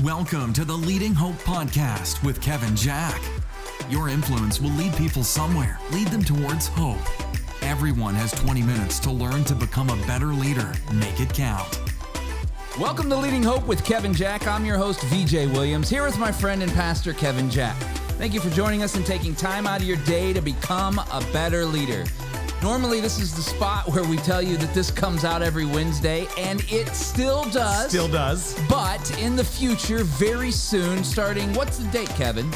Welcome to the Leading Hope Podcast with Kevin Jack. Your influence will lead people somewhere, lead them towards hope. Everyone has 20 minutes to learn to become a better leader. Make it count. Welcome to Leading Hope with Kevin Jack. I'm your host, VJ Williams, here with my friend and pastor, Kevin Jack. Thank you for joining us and taking time out of your day to become a better leader. Normally, this is the spot where we tell you that this comes out every Wednesday, and it still does. Still does. But in the future, very soon, starting, what's the date, Kevin?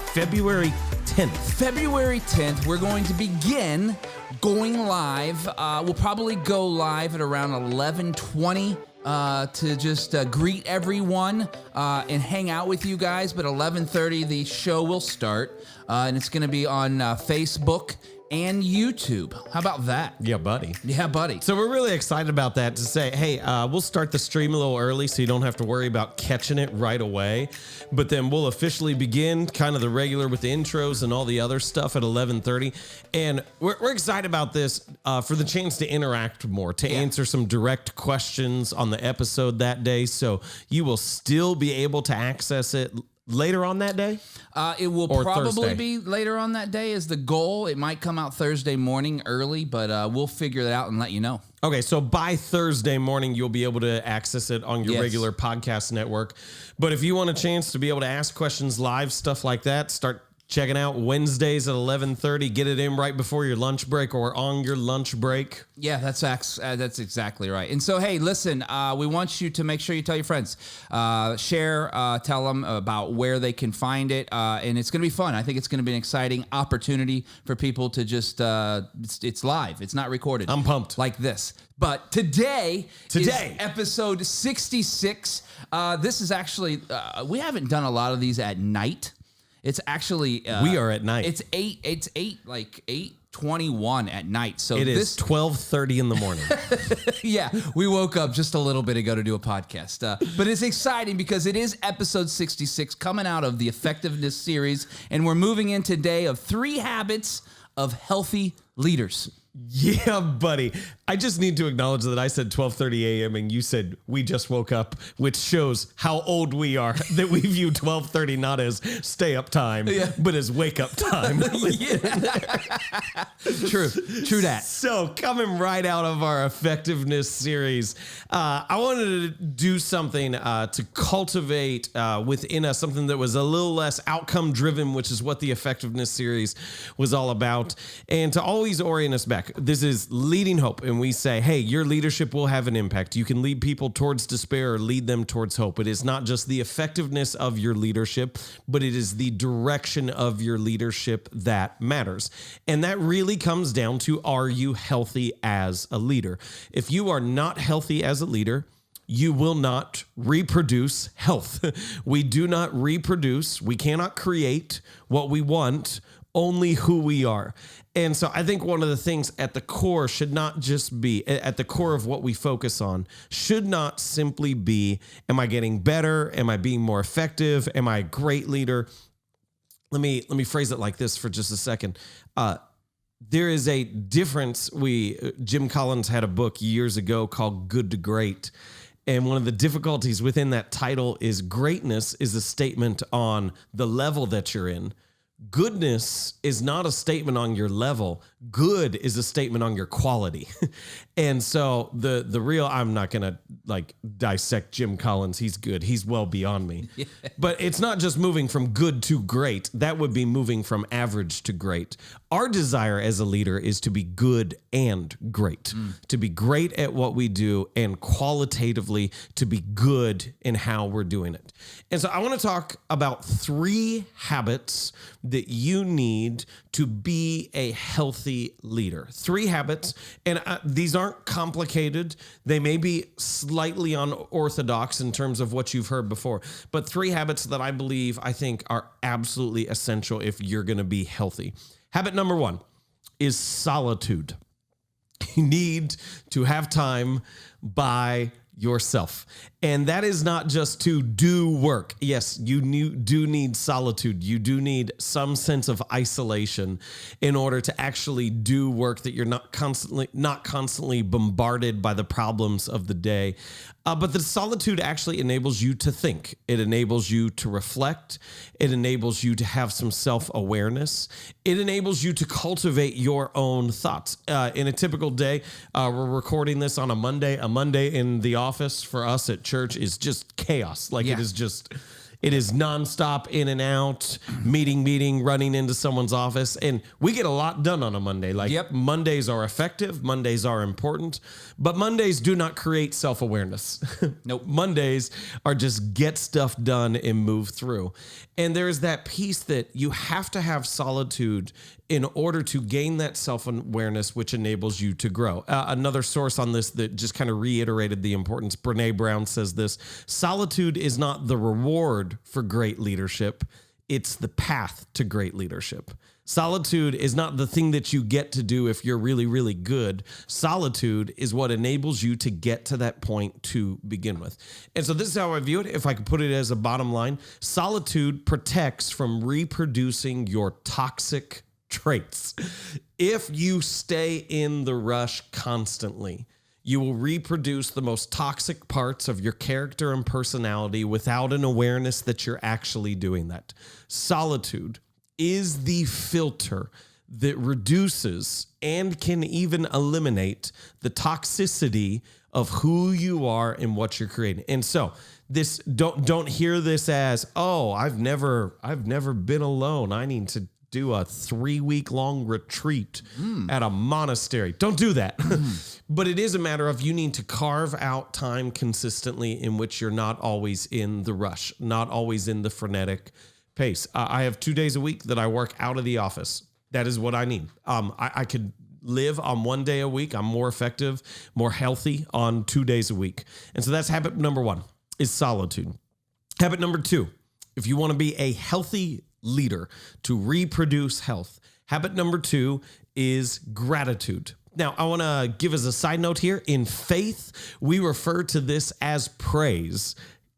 February 10th. February 10th, we're going to begin going live. We'll probably go live at around 11:20 to just greet everyone and hang out with you guys. But 11:30, the show will start, and it's going to be on Facebook and YouTube. How about that? Yeah, buddy. Yeah, buddy. So we're really excited about that to say, hey, we'll start the stream a little early so you don't have to worry about catching it right away. But then we'll officially begin kind of the regular with the intros and all the other stuff at 11:30. And we're excited about this for the chance to interact more, to answer some direct questions on the episode that day. So you will still be able to access it later on that day? It will or probably Thursday? be later on that day is the goal. It might come out Thursday morning early, but we'll figure that out and let you know. Okay, so by Thursday morning, you'll be able to access it on your regular podcast network. But if you want a chance to be able to ask questions live, stuff like that, start checking out Wednesdays at 11:30. Get it in right before your lunch break or on your lunch break. Yeah, that's exactly right. And so, hey, listen, we want you to make sure you tell your friends, share, tell them about where they can find it, and it's going to be fun. I think it's going to be an exciting opportunity for people to just, it's live. It's not recorded. I'm pumped. Like this. But today is episode 66. This is actually, we haven't done a lot of these at night. It's actually we are at night. It's 8:21 at night. So it is 12:30 in the morning. Yeah, we woke up just a little bit ago to do a podcast. But it's exciting because it is episode 66 coming out of the effectiveness series, and we're moving in today of 3 habits of healthy leaders. Yeah, buddy. I just need to acknowledge that I said 12:30 a.m. and you said we just woke up, which shows how old we are, that we view 12:30 not as stay up time, but as wake up time. True that. So coming right out of our effectiveness series, I wanted to do something to cultivate within us something that was a little less outcome driven, which is what the effectiveness series was all about, and to always orient us back. This is Leading Hope, and we say, hey, your leadership will have an impact. You can lead people towards despair or lead them towards hope. It is not just the effectiveness of your leadership, but it is the direction of your leadership that matters. And that really comes down to, are you healthy as a leader? If you are not healthy as a leader, you will not reproduce health. We do not reproduce. We cannot create what we want, only who we are. And so I think one of the things at the core should not just be, at the core of what we focus on, should not simply be, am I getting better? Am I being more effective? Am I a great leader? Let me phrase it like this for just a second. There is a difference. Jim Collins had a book years ago called Good to Great. And one of the difficulties within that title is greatness is a statement on the level that you're in. Goodness is not a statement on your level. Good is a statement on your quality. And so the real, I'm not going to dissect Jim Collins. He's good. He's well beyond me. Yeah. But it's not just moving from good to great. That would be moving from average to great. Our desire as a leader is to be good and great, to be great at what we do and qualitatively to be good in how we're doing it. And so I want to talk about 3 habits that you need to be a healthy leader. 3 habits, and these aren't complicated. They may be slightly unorthodox in terms of what you've heard before, but 3 habits that I think are absolutely essential if you're going to be healthy. Habit number 1 is solitude. You need to have time by yourself. And that is not just to do work. Yes, you do need solitude. You do need some sense of isolation in order to actually do work that you're not constantly bombarded by the problems of the day. But the solitude actually enables you to think. It enables you to reflect. It enables you to have some self-awareness. It enables you to cultivate your own thoughts. In a typical day, we're recording this on a Monday. A Monday in the office for us at church is just chaos. It is nonstop, in and out, meeting, running into someone's office. And we get a lot done on a Monday. Mondays are effective. Mondays are important. But Mondays do not create self-awareness. Nope. Mondays are just get stuff done and move through. And there's that piece that you have to have solitude in order to gain that self-awareness, which enables you to grow. Another source on this that just kind of reiterated the importance, Brene Brown says this: solitude is not the reward for great leadership, it's the path to great leadership. Solitude is not the thing that you get to do if you're really, really good. Solitude is what enables you to get to that point to begin with. And so this is how I view it. If I could put it as a bottom line, solitude protects from reproducing your toxic traits. If you stay in the rush constantly, you will reproduce the most toxic parts of your character and personality without an awareness that you're actually doing that. Solitude is the filter that reduces and can even eliminate the toxicity of who you are and what you're creating. And so this don't hear this as, oh, I've never been alone. I need to do a 3-week-long retreat at a monastery. Don't do that. But it is a matter of you need to carve out time consistently in which you're not always in the rush, not always in the frenetic pace. I have 2 days a week that I work out of the office. That is what I need. I could live on 1 day a week. I'm more effective, more healthy on 2 days a week. And so that's habit number 1, is solitude. Habit number 2, if you want to be a healthy leader, to reproduce health, habit number 2 is gratitude. Now, I want to give as a side note here, in faith, we refer to this as praise.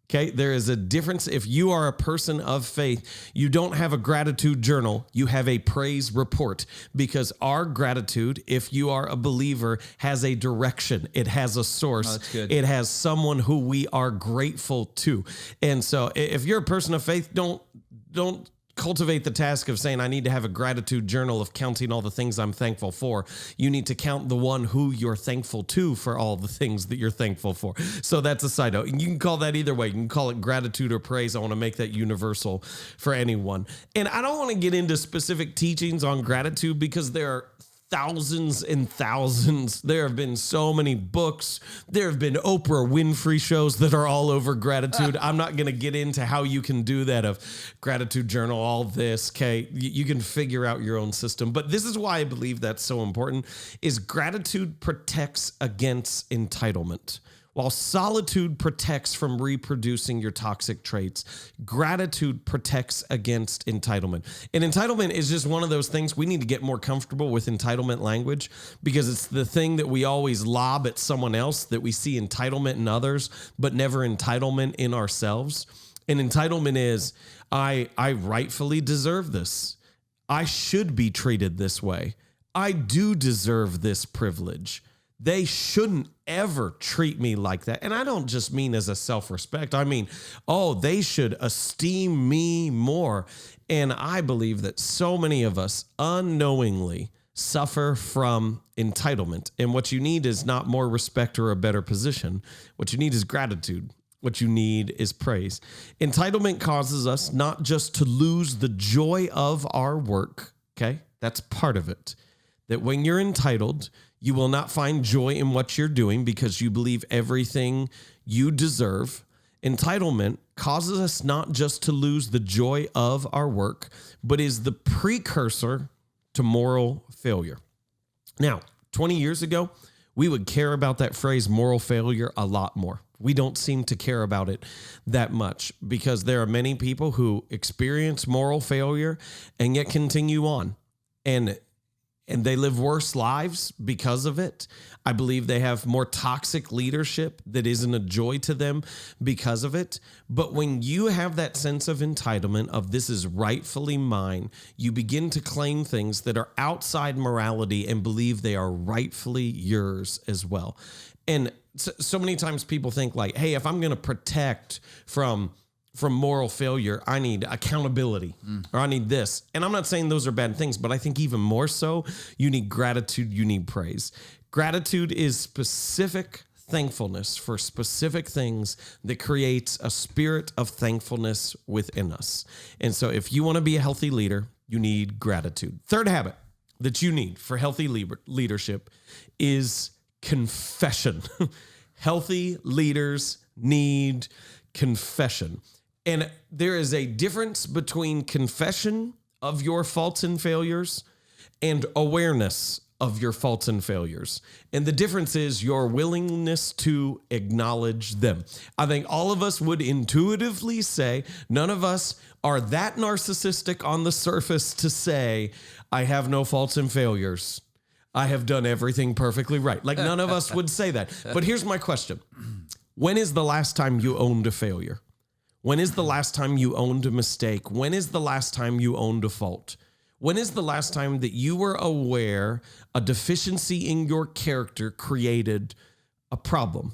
Okay, there is a difference. If you are a person of faith, you don't have a gratitude journal, you have a praise report, because our gratitude, if you are a believer, has a direction. It has a source. Oh, that's good. It has someone who we are grateful to. And so if you're a person of faith, don't cultivate the task of saying, I need to have a gratitude journal of counting all the things I'm thankful for. You need to count the one who you're thankful to for all the things that you're thankful for. So that's a side note. And you can call that either way. You can call it gratitude or praise. I want to make that universal for anyone. And I don't want to get into specific teachings on gratitude because there are thousands and thousands. There have been so many books. There have been Oprah Winfrey shows that are all over gratitude. I'm not going to get into how you can do that of gratitude journal, all this. Okay, you can figure out your own system. But this is why I believe that's so important, is gratitude protects against entitlement. While solitude protects from reproducing your toxic traits, gratitude protects against entitlement. And entitlement is just one of those things. We need to get more comfortable with entitlement language, because it's the thing that we always lob at someone else, that we see entitlement in others, but never entitlement in ourselves. And entitlement is, I rightfully deserve this. I should be treated this way. I do deserve this privilege. They shouldn't ever treat me like that. And I don't just mean as a self-respect. I mean, they should esteem me more. And I believe that so many of us unknowingly suffer from entitlement. And what you need is not more respect or a better position. What you need is gratitude. What you need is praise. Entitlement causes us not just to lose the joy of our work. Okay, that's part of it. That when you're entitled, you will not find joy in what you're doing because you believe everything you deserve. Entitlement causes us not just to lose the joy of our work, but is the precursor to moral failure. Now, 20 years ago, we would care about that phrase moral failure a lot more. We don't seem to care about it that much because there are many people who experience moral failure and yet continue on. And and they live worse lives because of it. I believe they have more toxic leadership that isn't a joy to them because of it. But when you have that sense of entitlement of this is rightfully mine, you begin to claim things that are outside morality and believe they are rightfully yours as well. And so many times people think like, hey, if I'm going to protect from moral failure, I need accountability or I need this. And I'm not saying those are bad things, but I think even more so, you need gratitude, you need praise. Gratitude is specific thankfulness for specific things that creates a spirit of thankfulness within us. And so if you want to be a healthy leader, you need gratitude. Third habit that you need for healthy leadership is confession. Healthy leaders need confession. And there is a difference between confession of your faults and failures and awareness of your faults and failures. And the difference is your willingness to acknowledge them. I think all of us would intuitively say, none of us are that narcissistic on the surface to say, I have no faults and failures. I have done everything perfectly right. Like none of us would say that. But here's my question. When is the last time you owned a failure? When is the last time you owned a mistake? When is the last time you owned a fault? When is the last time that you were aware a deficiency in your character created a problem?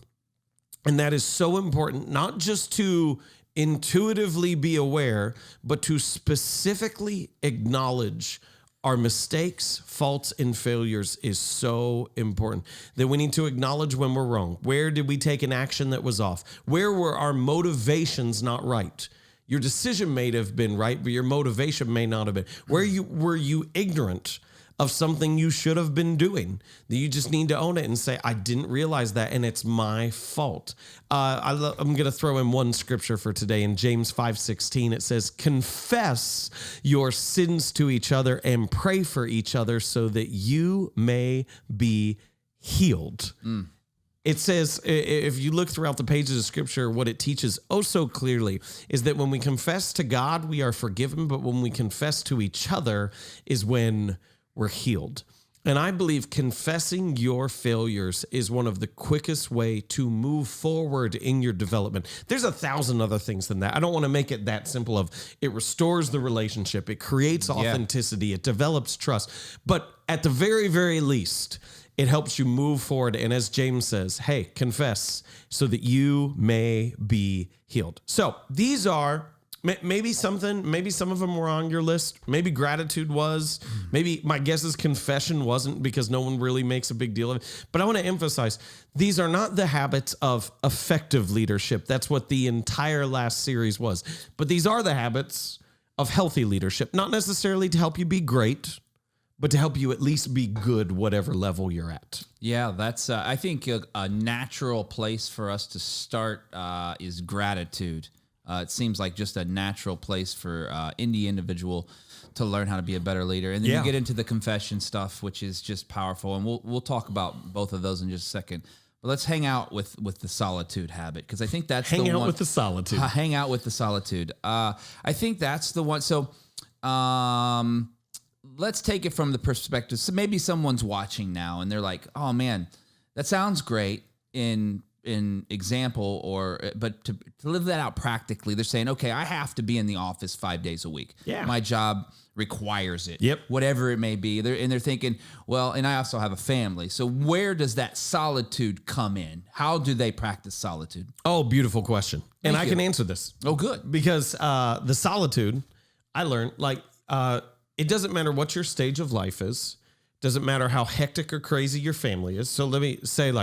And that is so important, not just to intuitively be aware, but to specifically acknowledge our mistakes, faults, and failures is so important that we need to acknowledge when we're wrong. Where did we take an action that was off? Where were our motivations not right? Your decision may have been right, but your motivation may not have been. Were you ignorant of something you should have been doing? That you just need to own it and say, I didn't realize that, and it's my fault. I'm going to throw in one scripture for today. In James 5:16, it says, confess your sins to each other and pray for each other so that you may be healed. It says, if you look throughout the pages of scripture, what it teaches oh so clearly is that when we confess to God, we are forgiven, but when we confess to each other is when we're healed. And I believe confessing your failures is one of the quickest way to move forward in your development. There's 1,000 other things than that. I don't want to make it that simple of it restores the relationship. It creates authenticity. It develops trust. But at the very, very least, it helps you move forward. And as James says, hey, confess so that you may be healed. So these are maybe some of them were on your list. Maybe gratitude was. Maybe my guess is confession wasn't because no one really makes a big deal of it. But I want to emphasize, these are not the habits of effective leadership. That's what the entire last series was. But these are the habits of healthy leadership, not necessarily to help you be great, but to help you at least be good, whatever level you're at. Yeah, that's, I think, a natural place for us to start is gratitude. It seems like just a natural place for any individual to learn how to be a better leader. And then you get into the confession stuff, which is just powerful. And we'll talk about both of those in just a second. But let's hang out with the solitude habit, because I think that's hang the one. Hang out with the solitude. Hang out with the solitude. I think that's the one. So let's take it from the perspective. So maybe someone's watching now and they're like, oh, man, that sounds great in example, but to live that out practically, they're saying, okay, I have to be in the office 5 days a week. Yeah. My job requires it. Yep. Whatever it may be. They're thinking, well, and I also have a family. So where does that solitude come in? How do they practice solitude? Oh, beautiful question. And I you. can answer this. Oh, good. Because the solitude, I learned, it doesn't matter what your stage of life is. Doesn't matter how hectic or crazy your family is. So let me say,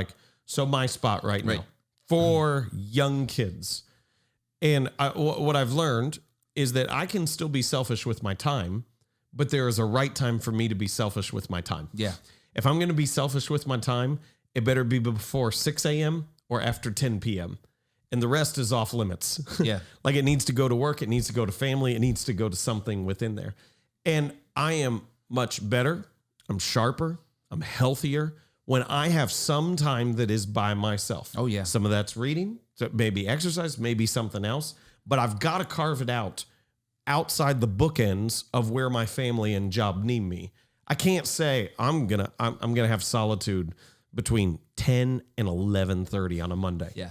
so my spot right now for young kids. And what I've learned is that I can still be selfish with my time, but there is a right time for me to be selfish with my time. Yeah. If I'm going to be selfish with my time, it better be before 6 a.m. or after 10 p.m. And the rest is off limits. Yeah. Like it needs to go to work. It needs to go to family. It needs to go to something within there. And I am much better. I'm sharper. I'm healthier when I have some time that is by myself. Oh, yeah. Some of that's reading, so maybe exercise, maybe something else. But I've got to carve it out outside the bookends of where my family and job need me. I can't say I'm gonna have solitude between 10 and 11:30 on a Monday. Yeah.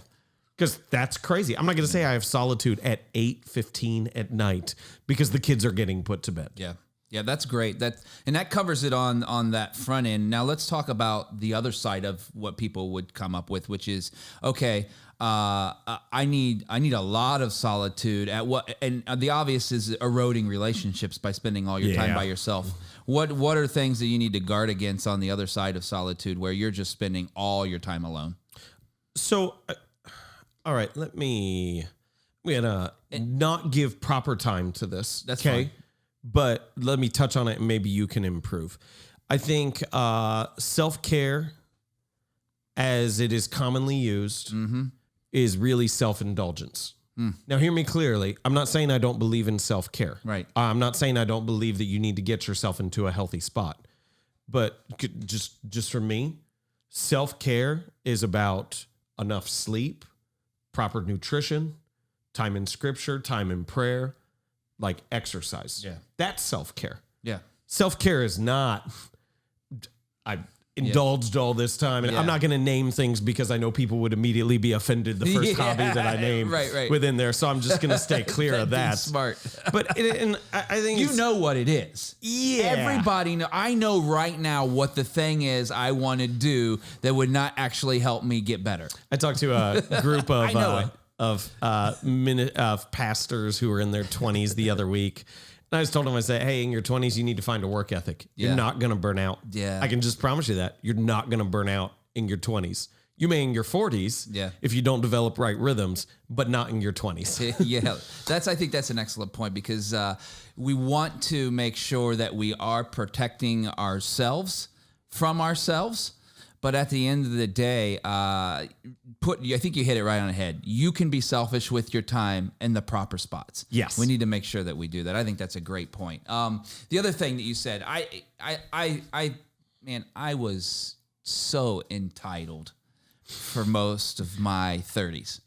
Because that's crazy. I'm not going to say I have solitude at 8:15 at night because the kids are getting put to bed. Yeah. Yeah, that's great. That covers it on that front end. Now let's talk about the other side of what people would come up with, which is, okay, I need a lot of solitude at what, and the obvious is eroding relationships by spending all your time by yourself. What are things that you need to guard against on the other side of solitude where you're just spending all your time alone? So, all right, I'm gonna not give proper time to this. That's fine. But let me touch on it and maybe you can improve. I think self-care, as it is commonly used, is really self-indulgence. Now, hear me clearly. I'm not saying I don't believe in self-care. Right. I'm not saying I don't believe that you need to get yourself into a healthy spot. But just for me, self-care is about enough sleep, proper nutrition, time in scripture, time in prayer, like exercise. Yeah. That's self-care. Yeah. Self-care is not, I indulged all this time. And I'm not going to name things because I know people would immediately be offended the first hobby that I named within there. So I'm just going to stay clear of that. Smart. But I think you know what it is. Yeah. Everybody know. I know right now what the thing is I want to do that would not actually help me get better. I talked to a group of I know of pastors who were in their 20s the other week. And I just told them, I said, hey, in your 20s, you need to find a work ethic. You're not going to burn out. Yeah. I can just promise you that. You're not going to burn out in your 20s. You may in your 40s if you don't develop right rhythms, but not in your 20s. I think that's an excellent point because we want to make sure that we are protecting ourselves from ourselves. But at the end of the day, I think you hit it right on the head. You can be selfish with your time in the proper spots. Yes. We need to make sure that we do that. I think that's a great point. The other thing that you said, I was so entitled for most of my 30s,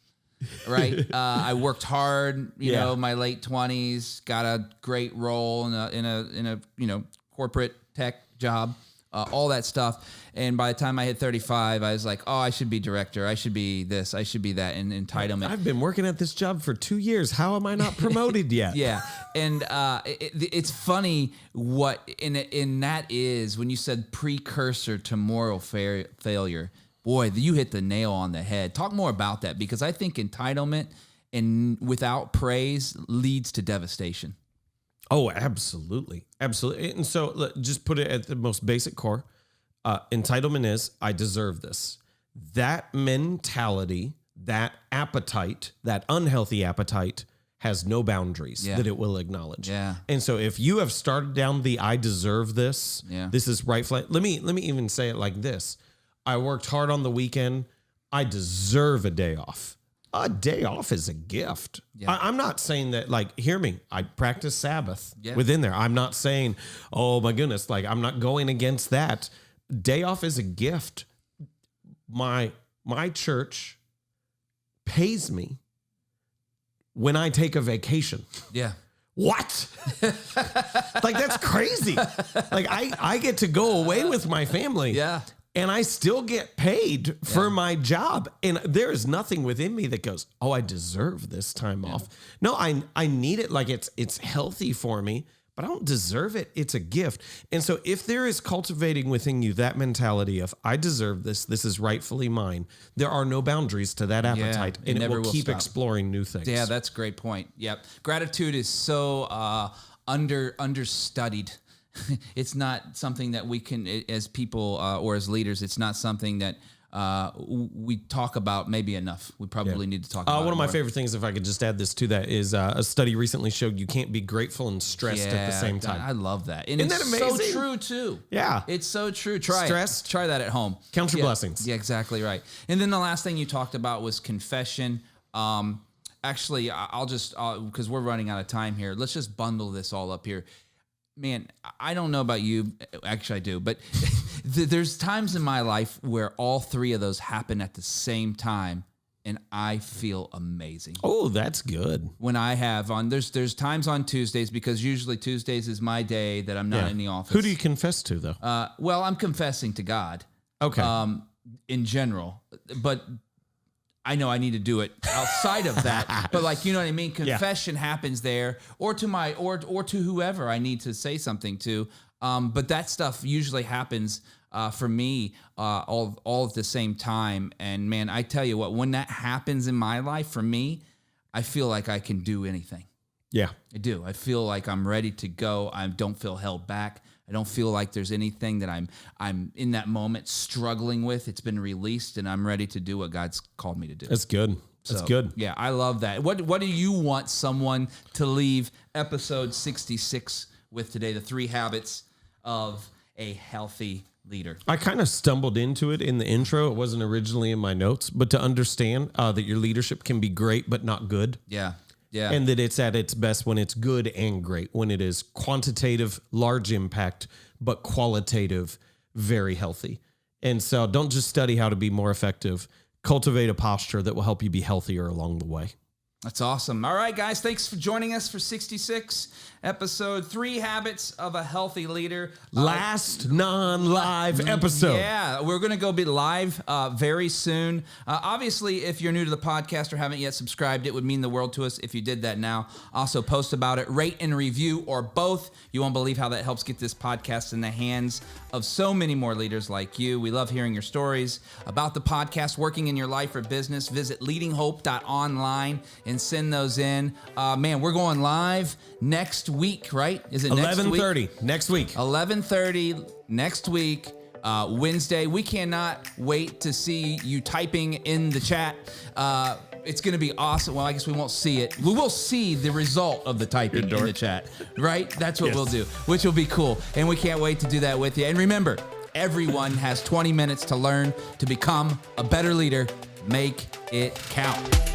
right? I worked hard, you know, my late 20s, got a great role in a corporate tech job. All that stuff. And by the time I hit 35, I was like, oh, I should be director. I should be this. I should be that. And entitlement. I've been working at this job for 2 years. How am I not promoted yet? Yeah. And it's funny what, and that is when you said precursor to moral failure. Boy, you hit the nail on the head. Talk more about that because I think entitlement and without praise leads to devastation. Oh, absolutely. Absolutely. And so just put it at the most basic core. Entitlement is, I deserve this. That mentality, that appetite, that unhealthy appetite has no boundaries that it will acknowledge. Yeah. And so if you have started down the I deserve this, this is rightful. Let me even say it like this. I worked hard on the weekend. I deserve a day off. A day off is a gift. Yeah. I'm not saying that, like, hear me. I practice Sabbath within there. I'm not saying, oh my goodness, like I'm not going against that. Day off is a gift. My church pays me when I take a vacation. Yeah. What? Like, that's crazy. Like I get to go away with my family. Yeah. And I still get paid for my job. And there is nothing within me that goes, oh, I deserve this time off. No, I need it. Like it's healthy for me, but I don't deserve it. It's a gift. And so if there is cultivating within you that mentality of I deserve this, this is rightfully mine, there are no boundaries to that appetite. And it will keep exploring new things. Yeah, that's a great point. Yep. Gratitude is so understudied. It's not something that we can, as people or as leaders, it's not something that we talk about maybe enough. We probably need to talk about it. One of my more. favorite things, if I could just add this to that, is a study recently showed you can't be grateful and stressed at the same time. I love that. And Isn't that amazing? So true, too. Yeah. It's so true. Try that at home. Count your blessings. Yeah, exactly right. And then the last thing you talked about was confession. Actually, I'll just, because we're running out of time here, let's just bundle this all up here. Man, I don't know about you. Actually, I do. But there's times in my life where all three of those happen at the same time. and I feel amazing. Oh, that's good. When I have on, there's times on Tuesdays, because usually Tuesdays is my day that I'm not in the office. Who do you confess to, though? Well, I'm confessing to God. Okay. In general, but I know I need to do it outside of that. But like, you know what I mean? Confession happens there, or to my, or to whoever I need to say something to. But that stuff usually happens for me all at the same time. And man, I tell you what, when that happens in my life, for me, I feel like I can do anything. Yeah. I do. I feel like I'm ready to go. I don't feel held back. I don't feel like there's anything that I'm in that moment struggling with. It's been released, and I'm ready to do what God's called me to do. That's good. That's So, good. Yeah, I love that. What do you want someone to leave episode 66 with today? The 3 habits of a healthy leader. I kind of stumbled into it in the intro. It wasn't originally in my notes, but to understand that your leadership can be great, but not good. Yeah. Yeah. And that it's at its best when it's good and great, when it is quantitative, large impact, but qualitative, very healthy. And so don't just study how to be more effective. Cultivate a posture that will help you be healthier along the way. That's awesome. All right, guys, thanks for joining us for 66, episode 3 Habits of a Healthy Leader. Last non-live episode. Yeah, we're going to go be live very soon. Obviously, if you're new to the podcast or haven't yet subscribed, it would mean the world to us if you did that now. Also, post about it, rate and review, or both. You won't believe how that helps get this podcast in the hands of so many more leaders like you. We love hearing your stories about the podcast, working in your life or business. Visit leadinghope.online and send those in. Man, we're going live next week, right? Is it next week? 11:30 next week. 11:30 next week, Wednesday. We cannot wait to see you typing in the chat. It's going to be awesome. Well, I guess we won't see it. We will see the result of the typing in the chat, right? That's what we'll do, which will be cool. And we can't wait to do that with you. And remember, everyone has 20 minutes to learn to become a better leader. Make it count.